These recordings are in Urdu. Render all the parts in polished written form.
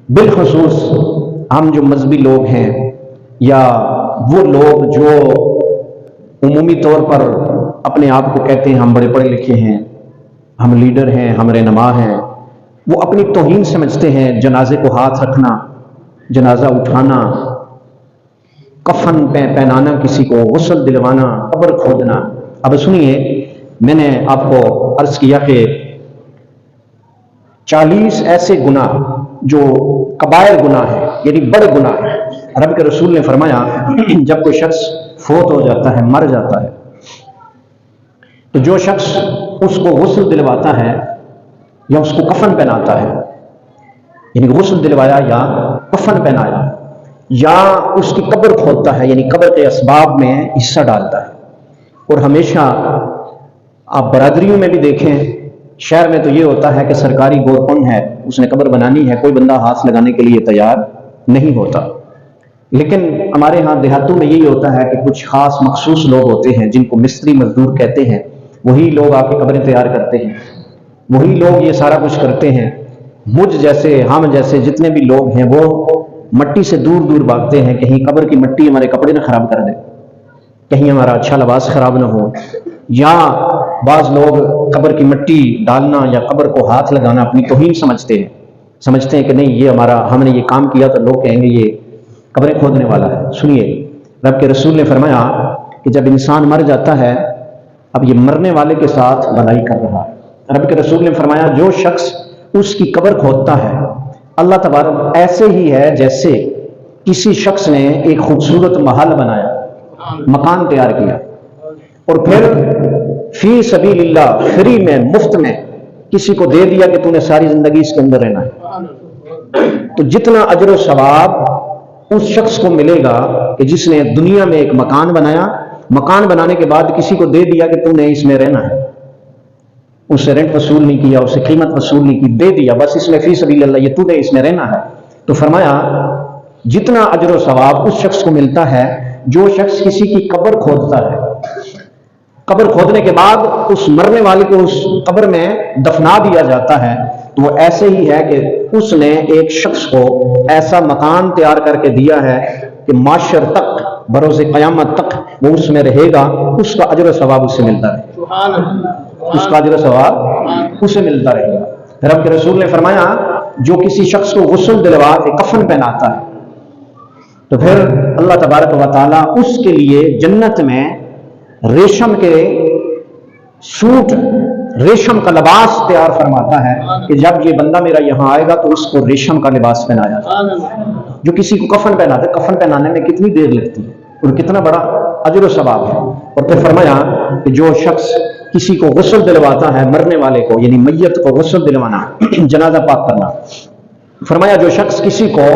بالخصوص ہم جو مذہبی لوگ ہیں یا وہ لوگ جو عمومی طور پر اپنے آپ کو کہتے ہیں ہم بڑے پڑھے لکھے ہیں، ہم لیڈر ہیں، ہم رہنما ہیں، وہ اپنی توہین سمجھتے ہیں جنازے کو ہاتھ رکھنا، جنازہ اٹھانا، کفن پہنانا، کسی کو غسل دلوانا، قبر کھودنا۔ اب سنیے، میں نے آپ کو عرض کیا کہ 40 ایسے گناہ جو کبائر گناہ ہیں، یعنی بڑے گناہ ہیں۔ رب کے رسول نے فرمایا جب کوئی شخص فوت ہو جاتا ہے، مر جاتا ہے، تو جو شخص اس کو غسل دلواتا ہے یا اس کو کفن پہناتا ہے، یعنی غسل دلوایا یا کفن پہنایا، یا اس کی قبر کھودتا ہے، یعنی قبر کے اسباب میں حصہ ڈالتا ہے۔ اور ہمیشہ آپ برادریوں میں بھی دیکھیں، شہر میں تو یہ ہوتا ہے کہ سرکاری گورکن ہے، اس نے قبر بنانی ہے، کوئی بندہ ہاتھ لگانے کے لیے تیار نہیں ہوتا۔ لیکن ہمارے ہاں دیہاتوں میں یہی ہوتا ہے کہ کچھ خاص مخصوص لوگ ہوتے ہیں جن کو مستری مزدور کہتے ہیں، وہی لوگ آ کے قبریں تیار کرتے ہیں، وہی لوگ یہ سارا کچھ کرتے ہیں۔ مجھ جیسے، ہم جیسے جتنے بھی لوگ ہیں وہ مٹی سے دور دور بھاگتے ہیں، کہیں قبر کی مٹی ہمارے کپڑے نہ خراب کر دے، کہیں ہمارا اچھا لباس خراب نہ ہو، یا بعض لوگ قبر کی مٹی ڈالنا یا قبر کو ہاتھ لگانا اپنی توہین سمجھتے ہیں کہ نہیں، یہ ہم نے یہ کام کیا تو لوگ کہیں گے یہ قبریں کھودنے والا ہے۔ سنیے، رب کے رسول نے فرمایا کہ جب انسان مر جاتا ہے، اب یہ مرنے والے کے ساتھ بھلائی کر رہا ہے۔ رب کے رسول نے فرمایا جو شخص اس کی قبر کھودتا ہے، اللہ تبارک ایسے ہی ہے جیسے کسی شخص نے ایک خوبصورت محل بنایا، مکان تیار کیا، اور پھر فی سبیل اللہ، فری میں، مفت میں کسی کو دے دیا کہ تو نے ساری زندگی اس کے اندر رہنا ہے، تو جتنا اجر و ثواب اس شخص کو ملے گا کہ جس نے دنیا میں ایک مکان بنایا، مکان بنانے کے بعد کسی کو دے دیا کہ تو نے اس میں رہنا ہے، اس سے رینٹ وصول نہیں کیا، اس سے قیمت وصول نہیں کی، دے دیا بس اس میں فی سبیل اللہ، یہ تو نے اس میں رہنا ہے، تو فرمایا جتنا اجر و ثواب اس شخص کو ملتا ہے جو شخص کسی کی قبر کھودتا ہے، قبر کھودنے کے بعد اس مرنے والے کو اس قبر میں دفنا دیا جاتا ہے، تو وہ ایسے ہی ہے کہ اس نے ایک شخص کو ایسا مکان تیار کر کے دیا ہے کہ معاشر تک، بروز قیامت تک وہ اس میں رہے گا، اس کا اجر و ثواب اس سے ملتا رہے گا، اس کا اجر و ثواب اسے ملتا رہے گا۔ رب کے رسول نے فرمایا جو کسی شخص کو غسل دلوا کے کفن پہناتا ہے، تو پھر اللہ تبارک و تعالیٰ اس کے لیے جنت میں ریشم کے سوٹ، ریشم کا لباس تیار فرماتا ہے کہ جب یہ بندہ میرا یہاں آئے گا تو اس کو ریشم کا لباس پہنایا جائے۔ جو کسی کو کفن پہناتا ہے، کفن پہنانے میں کتنی دیر لگتی ہے اور کتنا بڑا اجر و ثواب ہے۔ اور پھر فرمایا کہ جو شخص کسی کو غسل دلواتا ہے، مرنے والے کو، یعنی میت کو غسل دلوانا، جنازہ پاک کرنا، فرمایا جو شخص کسی کو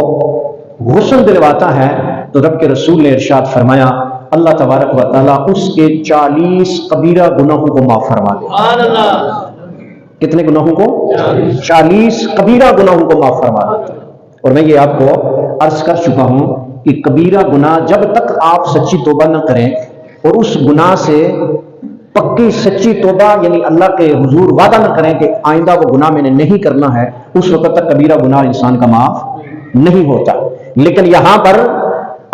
غسل دلواتا ہے تو رب کے رسول نے ارشاد فرمایا اللہ تبارک و تعالیٰ اس کے 40 کبیرہ گناہوں کو معاف فرما دے۔ کتنے گناہوں کو؟ 40 کبیرہ گناہوں کو معاف فرما دے۔ اور میں یہ آپ کو عرض کر چکا ہوں کہ کبیرہ گناہ جب تک آپ سچی توبہ نہ کریں اور اس گناہ سے پکی سچی توبہ، یعنی اللہ کے حضور وعدہ نہ کریں کہ آئندہ وہ گناہ میں نے نہیں کرنا ہے، اس وقت تک کبیرہ گناہ انسان کا معاف نہیں ہوتا۔ لیکن یہاں پر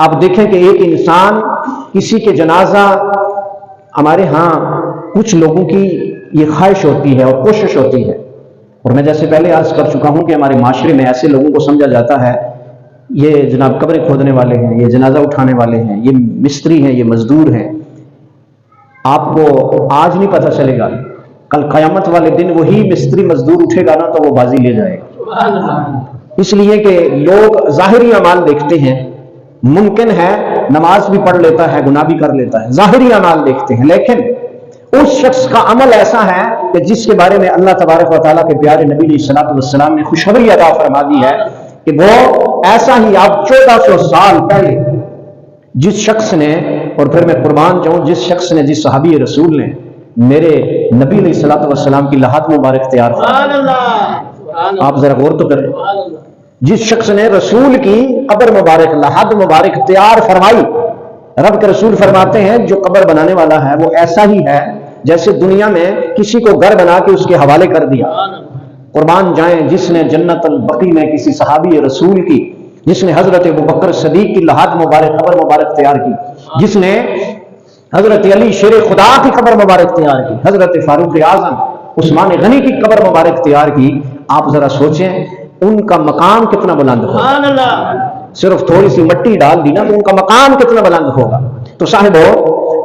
آپ دیکھیں کہ ایک انسان کسی کے جنازہ، ہمارے ہاں کچھ لوگوں کی یہ خواہش ہوتی ہے اور کوشش ہوتی ہے، اور میں جیسے پہلے عرض کر چکا ہوں کہ ہمارے معاشرے میں ایسے لوگوں کو سمجھا جاتا ہے یہ جناب قبریں کھودنے والے ہیں، یہ جنازہ اٹھانے والے ہیں، یہ مستری ہیں، یہ مزدور ہیں۔ آپ کو آج نہیں پتہ چلے گا، کل قیامت والے دن وہی مستری مزدور اٹھے گا نا تو وہ بازی لے جائے گا۔ اس لیے کہ لوگ ظاہری اعمال دیکھتے ہیں، ممکن ہے نماز بھی پڑھ لیتا ہے، گناہ بھی کر لیتا ہے، ظاہری اعمال دیکھتے ہیں، لیکن اس شخص کا عمل ایسا ہے کہ جس کے بارے میں اللہ تبارک و تعالیٰ کے پیارے نبی علیہ الصلوۃ والسلام نے خوشخبری عطا فرما دی ہے کہ وہ ایسا ہی آپ 1400 سال پہلے جس شخص نے، اور پھر میں قربان جاؤں جس شخص نے، جس صحابی رسول نے میرے نبی علیہ الصلوۃ والسلام کی لحد مبارک تیار فرمائی، آپ ذرا غور تو کریں، جس شخص نے رسول کی قبر مبارک، لحد مبارک تیار فرمائی، رب کے رسول فرماتے ہیں جو قبر بنانے والا ہے وہ ایسا ہی ہے جیسے دنیا میں کسی کو گھر بنا کے اس کے حوالے کر دیا، قربان جائیں جس نے جنت البقی میں کسی صحابی رسول کی، جس نے حضرت ابوبکر صدیق کی لحد مبارک قبر مبارک تیار کی، جس نے حضرت علی شیر خدا کی قبر مبارک تیار کی، حضرت فاروق اعظم عثمان غنی کی قبر مبارک تیار کی، آپ ذرا سوچیں ان کا مقام کتنا بلند ہوگا۔ صرف تھوڑی سی مٹی ڈال دی نا تو ان کا مقام کتنا بلند ہوگا۔ تو صاحبو،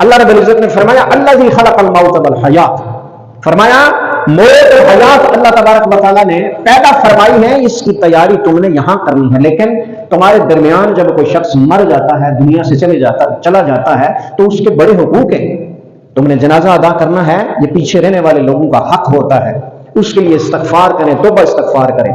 اللہ رب العزت نے فرمایا الذی خلق الموت والحیات، فرمایا موت اور حیات اللہ تبارک و تعالیٰ نے پیدا فرمائی ہے، اس کی تیاری تم نے یہاں کرنی ہے، لیکن تمہارے درمیان جب کوئی شخص مر جاتا ہے، دنیا سے چلا جاتا ہے، تو اس کے بڑے حقوق ہیں، تم نے جنازہ ادا کرنا ہے، یہ پیچھے رہنے والے لوگوں کا حق ہوتا ہے، اس کے لیے استغفار کریں، توبہ استغفار کریں۔